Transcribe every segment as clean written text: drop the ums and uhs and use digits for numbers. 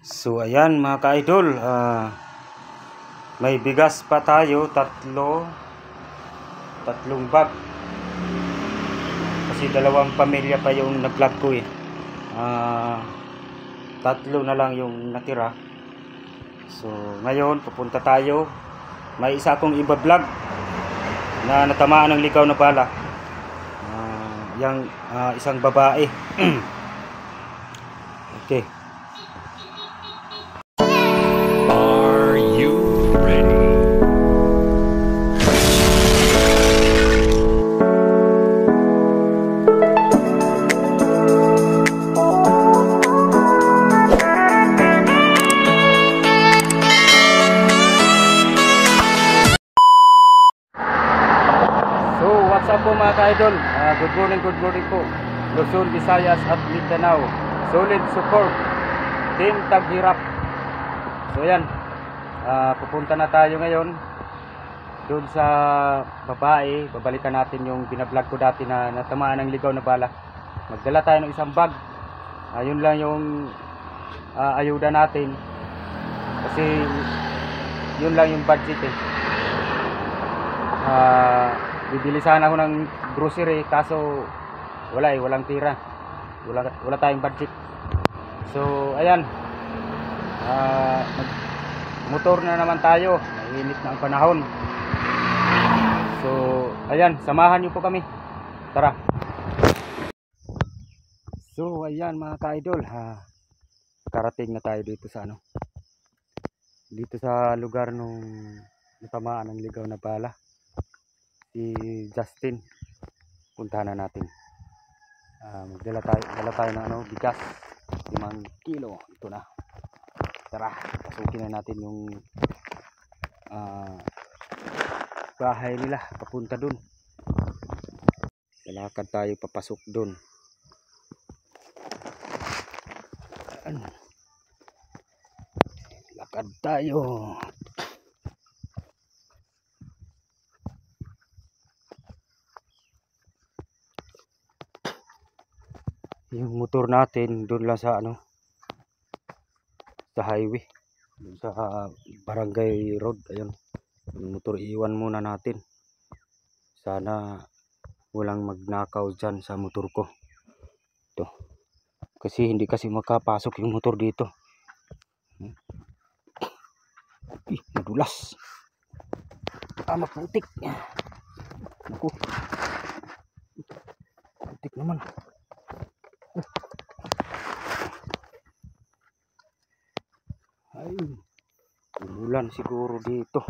So ayan mga ka-idol, may bigas pa tayo, tatlong bag. Kasi dalawang pamilya pa yung nag-vlog ko eh. Tatlo na lang yung natira. So ngayon pupunta tayo. May isa akong iba-vlog na natamaan ng ligaw na bala. Yang isang babae. Okay. Are you ready? So what's up po mga ka-idol? Good morning po. Luzon, Visayas at Mindanao. Solid support. Team Taghirap. So ayan, pupunta na tayo ngayon doon sa babae. Babalikan natin yung binablog ko dati na natamaan ng ligaw na bala. Magdala tayo ng isang bag. Yun lang yung ayuda natin. Kasi yun lang yung budget eh. Bibili sana ako ng grocery kaso walang tira. Wala tayong budget. So ayan, motor na naman tayo, mainit na ang panahon. So ayan, samahan niyo po kami, tara. So ayan mga ka-idol, karating na tayo dito sa dito sa lugar nung natamaan ng ligaw na bala, si Justin. Puntahan na natin. Dala tayo ng bigas, 5 kilo. Ito na, tara, pasukin na natin yung bahay nila papunta dun. Lalakad tayo papasok dun. Lakad tayo. Yung motor natin doon lang sa sa highway, doon sa barangay road. Ayun, yung motor iwan muna natin. Sana walang magnakaw dyan sa motor ko. Ito, kasi hindi kasi makapasok yung motor dito. Madulas. Maputik. Naku, putik naman. Ay, umulan siguro dito.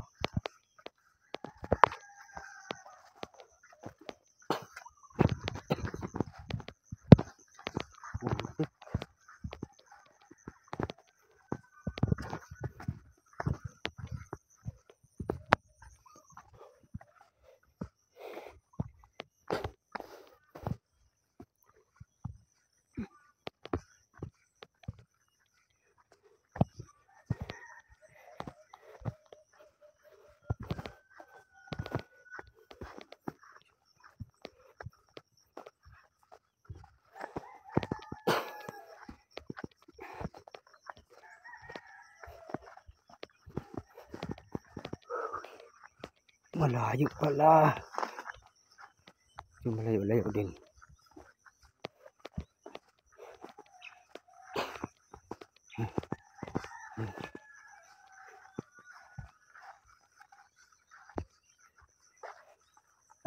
Malayo pala. Malayo din.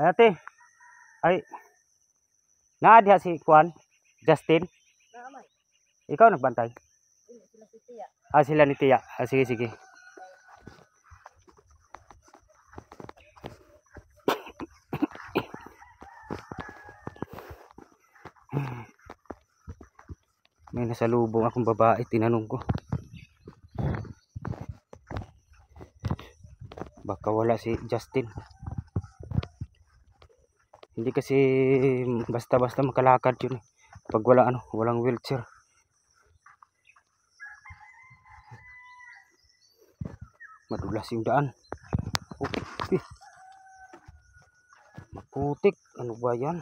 Ate, ay, naadya si Juan, Justin. Ikaw nagbantay? Sila ni Tia. Sige. May nasalubong akong babae, tinanong ko. Baka wala si Justin. Hindi kasi basta-basta makalakad yun pag walang wheelchair. Madulas yung daan. Maputik. Ano ba yan?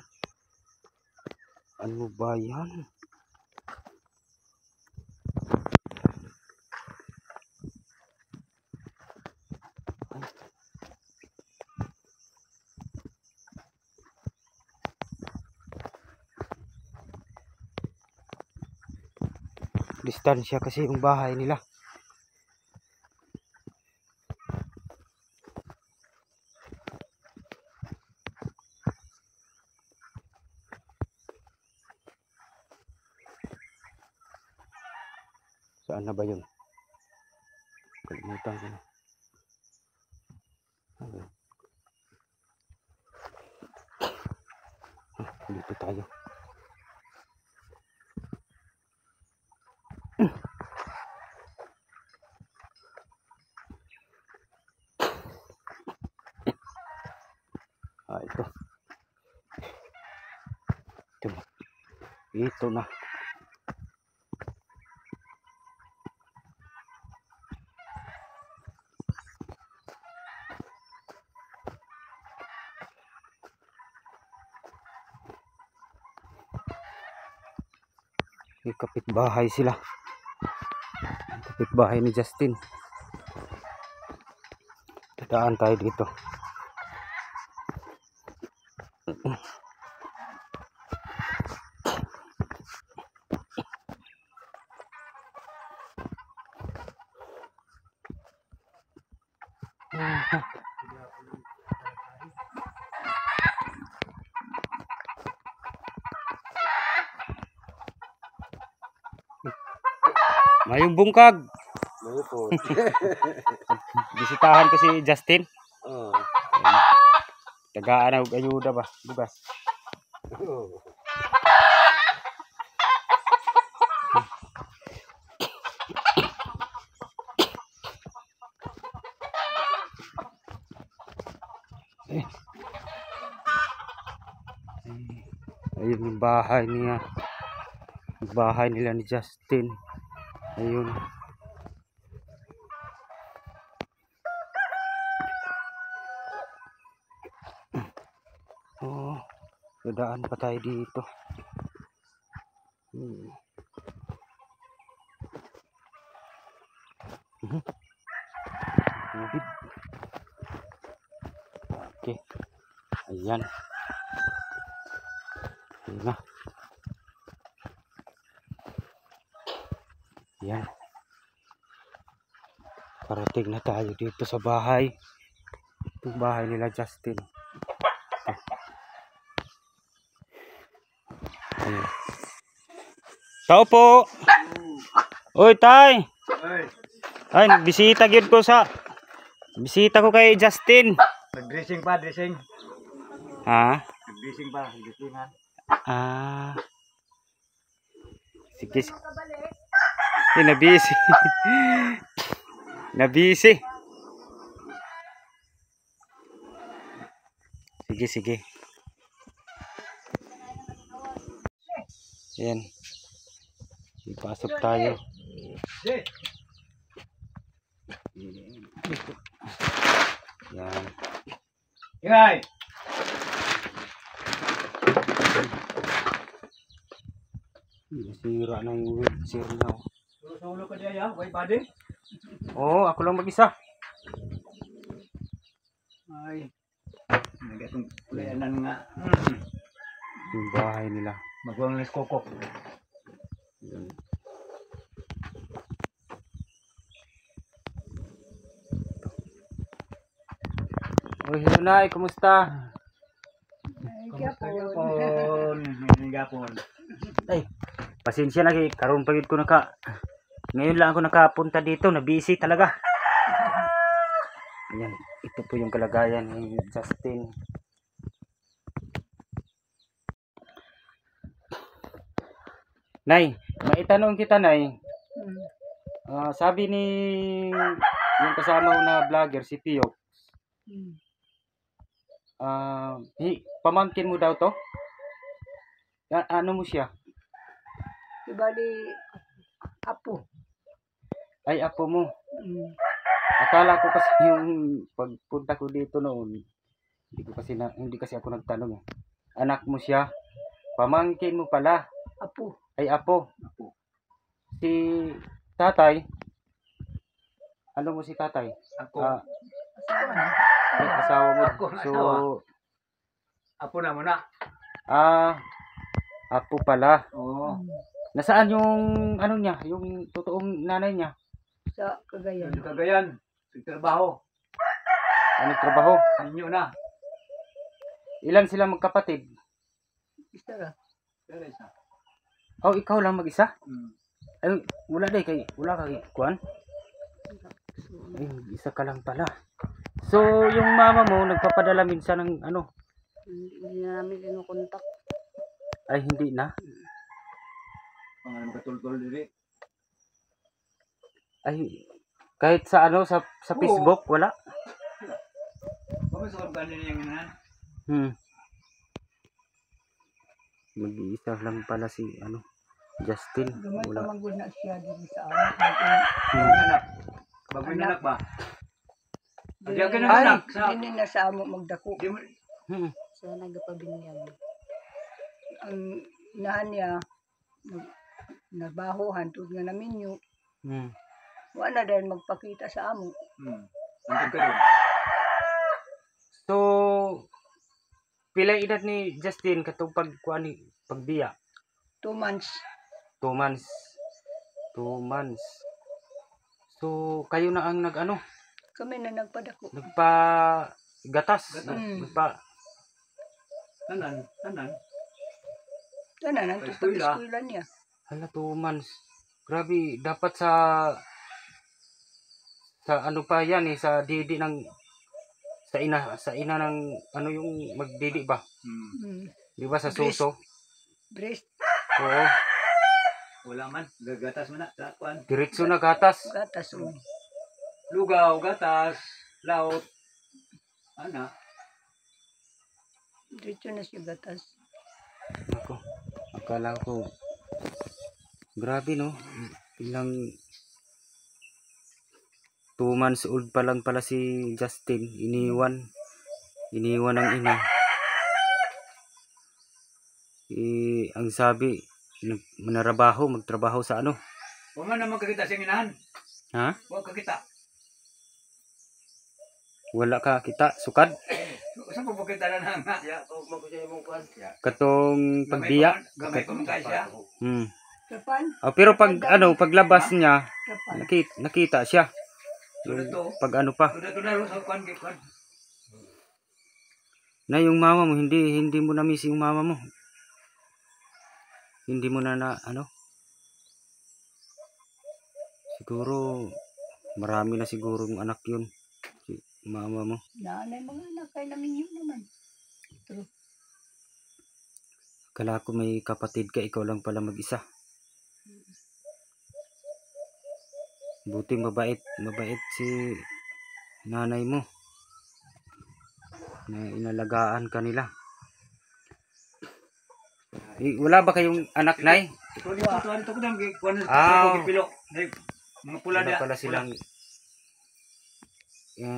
distansya kasi yung bahay nila. Saan na ba yun? Kalimutan ko na. Ano yun? Dito tayo. Ito. Ito na. May kapitbahay sila. Kapitbahay ni Justin. Dadaan tayo dito. Mayong bungkag. Mayo po. Bisitahan ko si Justin. Oh. Tagaan og ayuda ba? Bugas. Oh. Ayun yung bahay niya. Yung bahay nila ni Justin. Ayun. Oh, dadaan pa tayo dito. Tubig. Okay. Ayan. Ayan na. Ayan. Parating na tayo dito sa bahay. Itong bahay nila Justin. Ayan. Tao po! Oy, tay! Ay, nagbisita gyud ko sa... Bisita ko kay Justin. Nag-dressing pa, dressing. Ha? Nag-dressing pa, dressingan. Ah. Sige. Nabisi. Nabisi. Sige, sige. Yan. Ipasok tayo. Yan. Ingay! Nasira na yung wheelchair na. Sulo ka diya, way body? Oo, ako lang mag-isa. Ay. Nagatong kulayanan nga. Yung bahay nila. Magwang les kokok. Yan. Uy, hello Nay, kumusta? Gapon. Ay, pasensya na kay karon pa yun ko ngayon lang ako nakapunta dito, na busy talaga. Ayan, ito po yung kalagayan ni Justin. Nay, maitanong kita Nay. Sabi ni yung kasama ko na vlogger si Pio. Pamangkin mo daw to? Ano mo siya? Bali, apo. Ay, apo mo. Akala ko kasi yung pagpunta ko dito noon, hindi kasi ako nagtanong. Anak mo siya? Pamangkin mo pala? Apo. Ay, apo. Si tatay? Ano mo si tatay? Ako. Ay, asawa mo. Ako, So, Apo na muna. apo pala. Oo. Nasaan yung ano niya, yung totoong nanay niya? Sa Cagayan. Sa Cagayan. Trabaho. Ano trabaho? Ninyo na. Ilan sila magkapatid? Isa ra. Pero isa. Oh, ikaw lang mag-isa? Hmm. Ay, wala kay kuan. Ay, isa ka lang pala. So, yung mama mo nagpapadala minsan ng ano? Hindi na namin kinukontak. Ay, hindi na. Pangalan katultol diri. Ay, kahit sa ano, sa Oo. Facebook, wala. Kami sa kabanin niya ngayon. Hmm. Mag-iisa lang pala si ano, Justin. Gamay Wala. pa magud na siya dito sa amin. Bagong anak. Bagong anak ba? Di ako na Ay, anak. Sa... hindi na sa amo magdako. Di mo... Hmm. Sa nagapabinyag. Ang inahan niya, nabaho, hantod nga namin yun. Hmm. Wala dahil magpakita sa amo. Nandun ka doon. So, pila edad ni Justin katong pagbiya? 2 months. 2 months. 2 months. So, kayo na ang nag-ano? Kami na nagpadako. Nagpa-gatas. Gatas. Nagpa... Tanan. Tanan, ang Sa pag-eskwela niya. Hala, 2 months. Grabe, dapat sa ano pa yan eh, sa didi ng sa ina ng ano yung magdidi ba? Di ba sa Breast. suso? Breast, Oo, Wala man. Gagatas mo na. Takuan. diretso na gatas. gatas. Lugaw, gatas, laot. Ana. Diretso na siya gatas. Ako, akala ko grabe no, ilang 2 months old pa lang pala si Justin, iniwan ng ina. Ang sabi magtrabaho sa ano? Huwag man naman kakita sa inahan. Ha? Huwag kakita. Wala ka kita sukad Saan po kakita na nga? Huwag mo ko siya yung kuwan. katong pagbiya. Gamay ko mga siya. Kapan? Pero paglabas niya Ah. Kapan? nakita siya. Tulad to. Pag ano pa. Tulad to na rin sa kuwan. Na yung mama mo hindi mo na-miss yung mama mo. Hindi mo na ano? Siguro marami na siguro yung anak yun. Si mama mo. Nanay mga anak kay namin yun naman. True. Kala ko may kapatid ka, ikaw lang pala mag-isa. Buti mabait si nanay mo. Na inalagaan ka nila. Wala ba kayong anak, Nay? Tuwan to ko dam kuwan Ah. sa pilo. Mga pula Wala dia. pala silang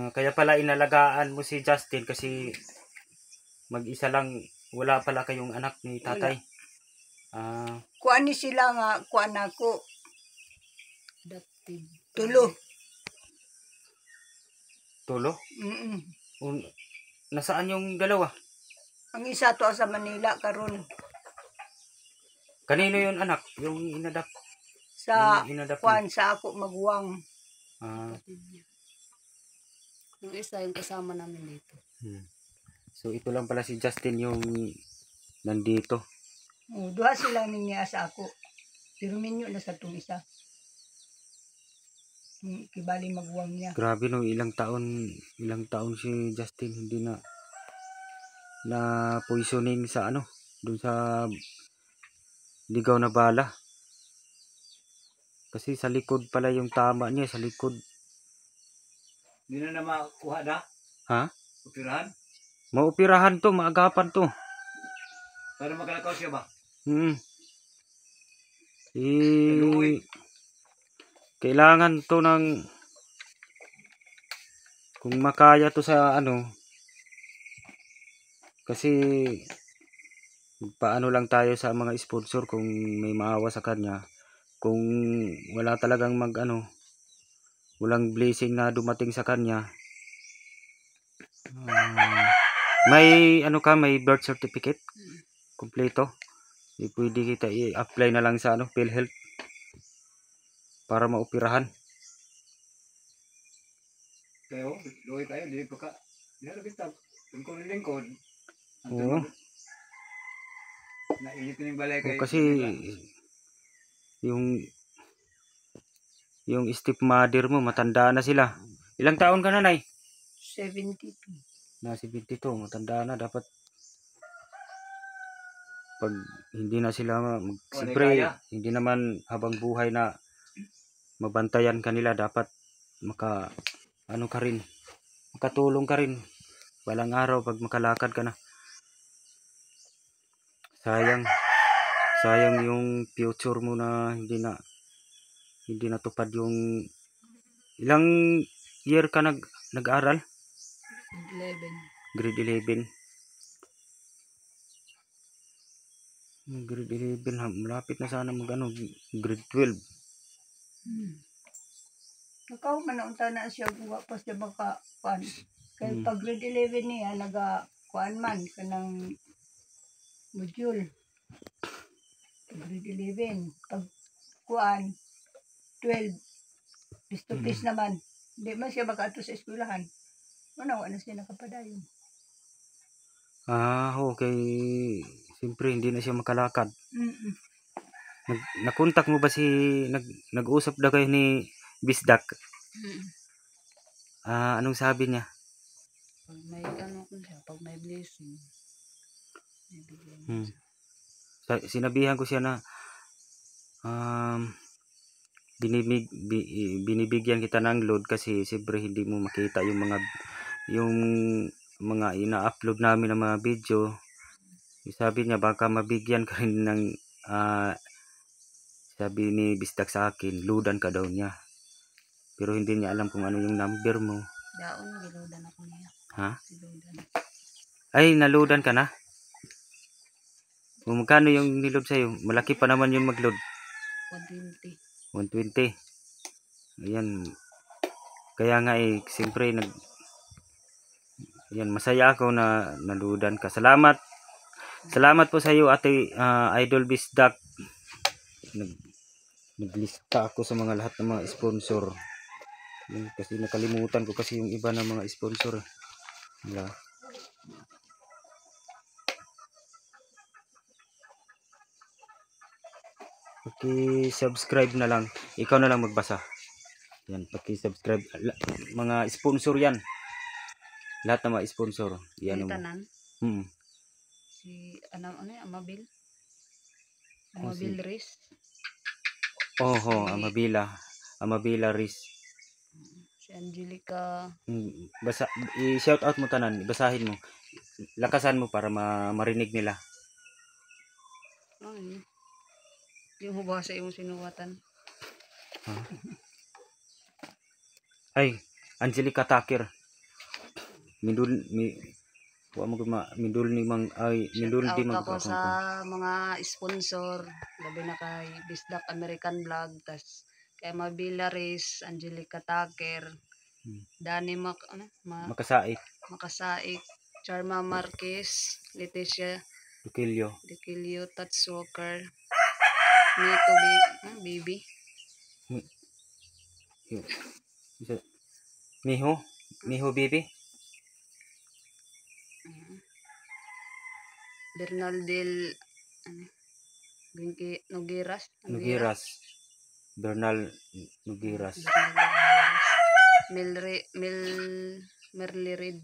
kaya pala inalagaan mo si Justin kasi mag-isa lang, wala pala kayong anak ni tatay. Kuan ni sila nga, kuan ako. Tulo. Tulo? Nasaan yung dalawa? Ang isa to sa Manila karon Kanino yung anak? Yung inadap? sa Yung inadap kuan sa ako magwang. Yung isa yung kasama namin dito. So ito lang pala si Justin yung nandito. Duha sila niya sa ako. Pero minyo na sa tong isa. Kibali magwang niya. Grabe no, ilang taon si Justin hindi na poisoning sa ano, dun sa ligaw na bala. Kasi sa likod pala yung tama niya, sa likod. Hindi na makuha na. Ha? Upirahan. Maupirahan to, maagapan to. Para makalakaw siya ba? Kailangan to ng kung makaya to sa ano, kasi paano lang tayo sa mga sponsor kung may maawa sa kanya, kung wala talagang walang blessing na dumating sa kanya. May may birth certificate kompleto. pwede kita i-apply na lang sa ano, PhilHealth para maoperahan. Kaya luwi tayo, di pa ka. Di na kita. Lingkod. Oo. Nainit na yung balay O, kay. kasi yung stepmother mo matanda na sila. Ilang taon ka na, Nay? 72. Na 72, matanda na dapat pag hindi na sila siyempre kaya. hindi naman habang buhay na mabantayan kanila, dapat ano ka rin, makatulong ka rin balang araw pag makalakad ka na. Sayang yung future mo na hindi natupad yung ilang year ka nag-aral? 11. Grade 11. Grade 11, malapit na sana grade 12. Nakaw man ang na siya buwa pa siya baka kuan. Kay Hmm. pag grade 11 niya naga kuan man kanang module. Grade 11 pag kuan 12 face to face naman. Di man siya makaadto sa eskwelahan. Wala siya nakapadayon. Okay. Siyempre hindi na siya makalakad. Mm. Nakontak mo ba nag-usap daw kayo ni Bisdak? Anong sabi niya? Pag may ano ko siya, pag may blessing, bibigyan niya Hmm. siya. Sinabihan ko siya na binibigyan kita ng load kasi siyempre hindi mo makita yung mga ina-upload namin ng mga video. Sabi niya baka mabigyan ka rin ng sabi ni Bisdak sa akin, loadan ka daw niya. Pero hindi niya alam kung ano yung number mo. Daon, giludan ako niya. Ha? Giludan. Ay, naloadan ka na? Magkano yung niload sa'yo? Malaki pa naman yung magload. 120. 120. Ayan. Kaya nga siyempre ayan, masaya ako na naludan ka. Salamat. Salamat po sa iyo, Ate Idol Bisdak. Naglista ako sa mga lahat ng mga sponsor. Yun, kasi nakalimutan ko kasi yung iba ng mga sponsor. Wala. Paki-subscribe na lang. Ikaw na lang magbasa. Yan, paki-subscribe. Mga sponsor yan. Lahat ng mga sponsor. Yan. Yung tanan, si Amabil. Amabil Riz. Amabila Riz. Si Angelica. I-shout out mo tanan, basahin mo. Lakasan mo para marinig nila. Ano? Yung hubasa yung sinuwatan. Ay, Angelica Takir. Mindul di Shout out ako sa mga sponsor, labi na kay Bisdak American Vlog, tas kay Mabila Riz, Angelica Taker, Danny Makasait, Makasaik, Charma Marquez, Leticia Dukilyo, Touch Walker, Nito Baby, Miho Bibi, Bernal del Nogueras, Bernal Nugiras, Merly Reed,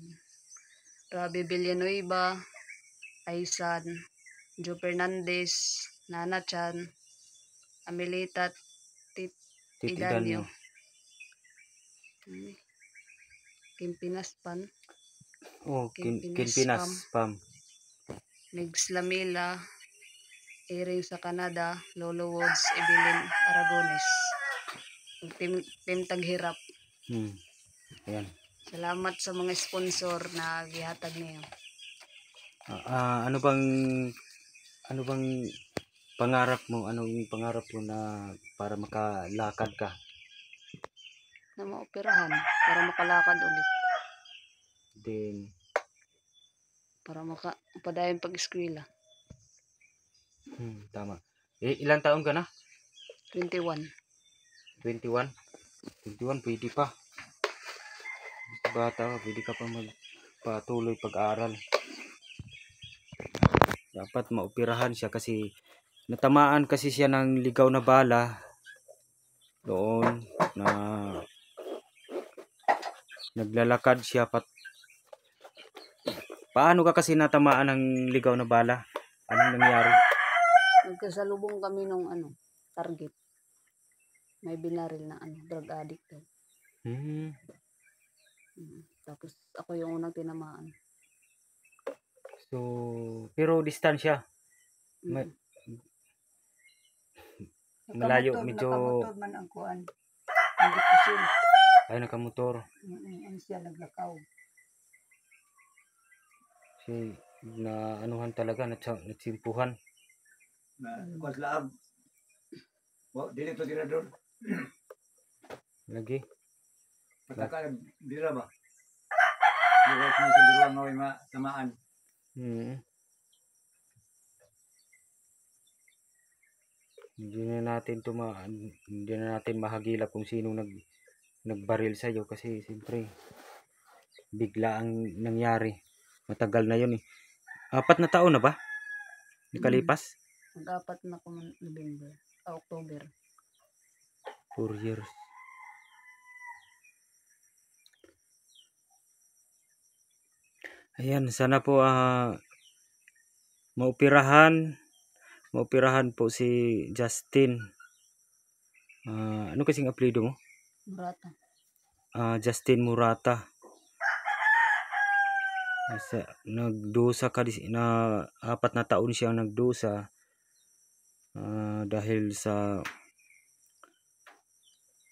Rabi Villanueva, Aisan, Joe Fernandez, Nana Chan, Amelita Idanyo, Kimpinas Pan, Kinpinas Pam, Migs Lamila, Iring sa Canada, Lolo Woods, Evelyn Aragones, Team Taghirap. Ayan. Salamat sa mga sponsor na gihatag niyo. Ano bang pangarap mo? Anong pangarap mo na para makalakad ka? Na maoperahan para makalakad ulit. Then Para makapadayon pag-eskwela. Tama. Ilang taon ka na? 21. 21. 21, pwede pa. Bata ka, pwede ka pa magpatuloy pag-aaral. Dapat maoperahan siya kasi natamaan kasi siya ng ligaw na bala doon na naglalakad siya paano ka kasi natamaan ng ligaw na bala? Anong nangyari? Nagkasalubong kami nung target. May binaril na drug addict daw. Tapos ako yung unang tinamaan. So, pero distansya. Mm. Malayo, Nakamotor, medyo nakamotor man ang kuan. Hindi ko sila. ay nakamotor. Ano siya naglakaw. Si na anuhan talaga natsimpuhan. Na kwas laab. Wa dili to tirador. Lagi. Pataka dira ba? Dira ko siguro ang away tamaan. Hindi na natin mahagilap kung sinong nagbaril sa iyo kasi siyempre bigla ang nangyari. Matagal na 'yon eh. 4 na taon na ba? Nakalipas? Mag-apat na ko November, October. 4 years. Ayan, sana po maoperahan po si Justin. Ano kasing apelyido mo? Murata. Justin Murata. Nagdusa ka na 4 na taon siyang nagdusa dahil sa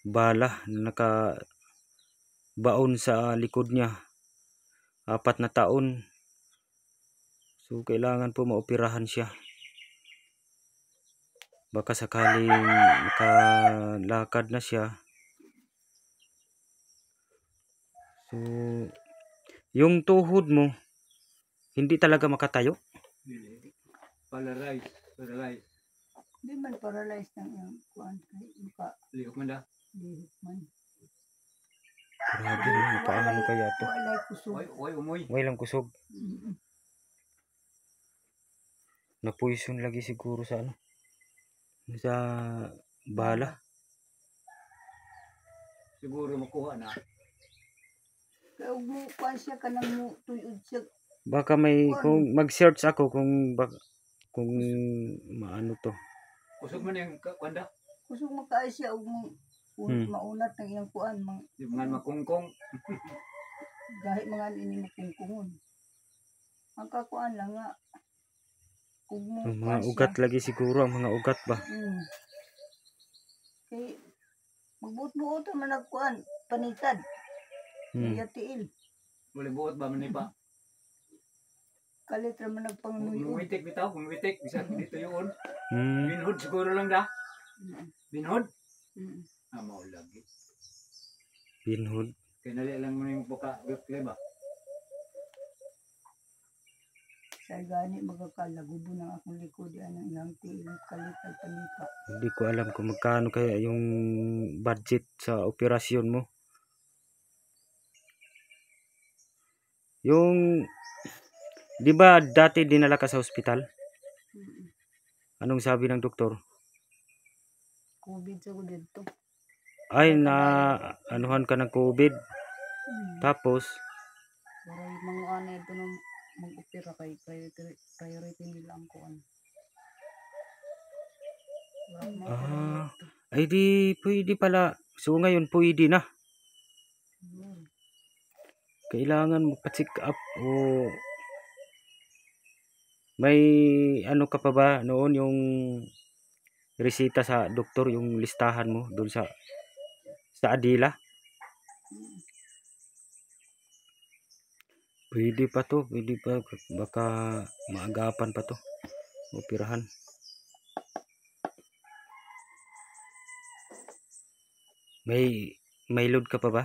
bala na nakabaon sa likod niya. 4 na taon. So kailangan po maoperahan siya. Baka sakaling makalakad na siya. So yung tuhod mo hindi talaga makatayo. Paralyzed. Hindi man paralyzed ng yung kuan kay muka. Lihok man da. Dihik man. Grabe, paano kaya to? Walay kusog. Oy, umoy. Walang kusog. Mm. Napoison lagi siguro sa sa bala. Siguro makuha na. Kaya ug mo kuan siya kanang mo tuyod siya. Baka may kung mag-search ako kung maano to. Kusog man yung kwanda. Kusog makaay siya ug mo maunat ng iyang kuan Di mga makungkong. gahi mga ini mo kungkungon. Ang kakuan lang nga ug mo Ang mga kuan siya. ugat lagi siguro, ang mga ugat ba. Kay magbuot-buot man nagkuan panitad. Iya tiil. Muli buot ba man pa? Kalit ra man nagpangnuyod. Kumitik bitaw, kumitik. Bisa dito yun. Hmm. Binhod siguro lang da. Binhod? Mm. Mao lagi. Binhod. Kaya nali lang mo yung buka. Ba? Sa gani magakalagubo ng akong likod yan ang iyang tiil kalit ay panika. Hindi ko alam kung magkano kaya yung budget sa operasyon mo. Yung, di ba dati dinala ka sa ospital? Anong sabi ng doktor? COVID sa ko dito. Ay, anuhan ka ng COVID. Tapos, Pero yung mga ano ito nung mag-opera kay priority nila ang kuan. ay di pwede pala. So ngayon pwede na. Kailangan magpa-check up o may ano ka pa ba noon yung resita sa doktor, yung listahan mo doon sa Adila? Pwede pa to, pwede pa, baka maagapan pa to operahan. May load ka pa ba?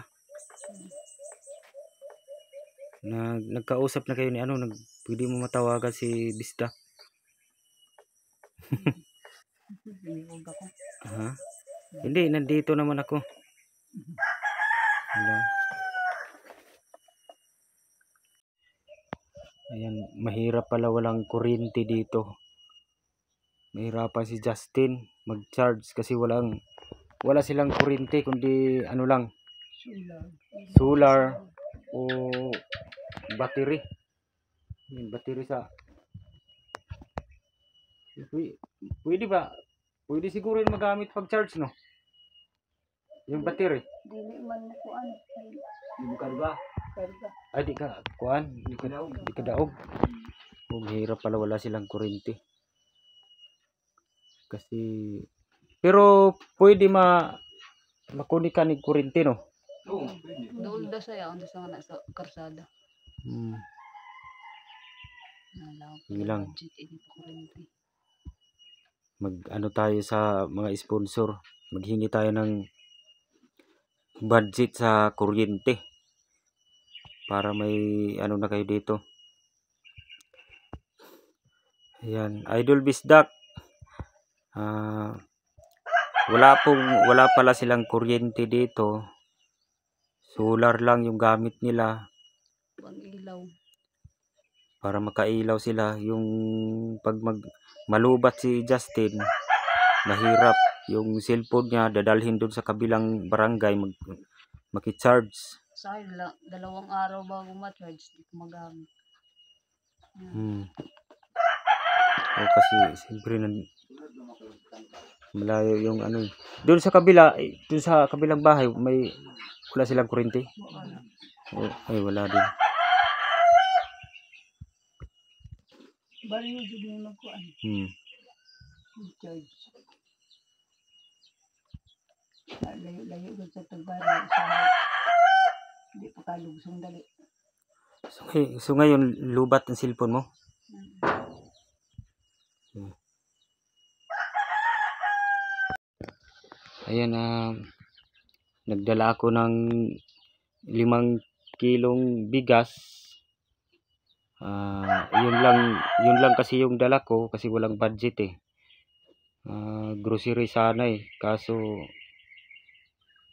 Nagkausap na kayo ni pwede mo matawagan si Bisda. Iniwag ako. Ha? Hindi, nandito naman ako. Wala. Ayan, mahirap pala walang kuryente dito. Mahirapan si Justin mag-charge kasi wala silang kuryente kundi ano lang, solar o battery. Yung battery sa pwede ba? Pwede siguro yung magamit pag charge, no? Yung battery. Dili man mo kuan. Di mo karga. Karga. Ay, di ka kuan, di ka daog. Oh, mahirap pala wala silang kuryente. Kasi pero pwede makunikan ni kuryente, no? Oo, pwede. Doon da saya, onda sa nga sa karsada. Hmm. Nalaw ko Yun lang. budget ini pa kurente. Ano tayo sa mga sponsor, maghingi tayo ng budget sa kuryente para may ano na kayo dito. Ayan, Idol Bisdak. Wala pala silang kuryente dito. Solar lang yung gamit nila Pang ilaw. para makailaw sila. Yung pag malubat si Justin, mahirap. Yung cellphone niya dadalhin doon sa kabilang barangay maki-charge. Sa akin, 2 araw bago ma-charge, di ko magamit. Kasi siyempre malayo yung ano. Doon sa kabilang bahay wala silang kuryente. Ay, wala din. Bari jud ni magkuan. Charge. Layo gud sa tagbari sa di pa kalugsong dali. So ngayon lubat ang cellphone mo. Ayan, nagdala ako ng 5 kilong bigas. Yun lang kasi yung dala ko kasi walang budget eh. Grocery sana eh, kaso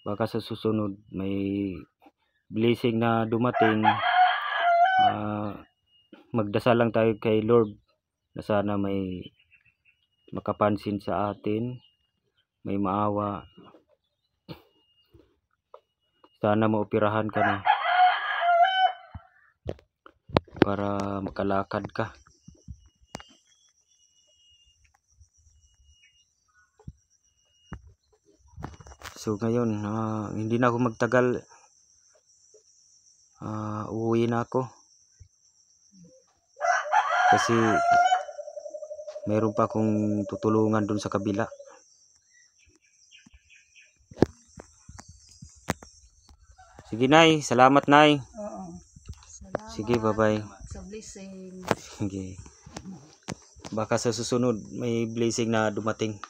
baka sa susunod may blessing na dumating. Magdasal lang tayo kay Lord na sana may makapansin sa atin, may maawa, sana maoperahan ka na para makalakad ka. So ngayon, hindi na ako magtagal, uuwi na ako kasi mayroon pa akong tutulungan dun sa kabila. Sige Nay, salamat Nay. Oo. Salamat. Sige, bye-bye. Sa blessing. Sige. Baka sa susunod may blessing na dumating.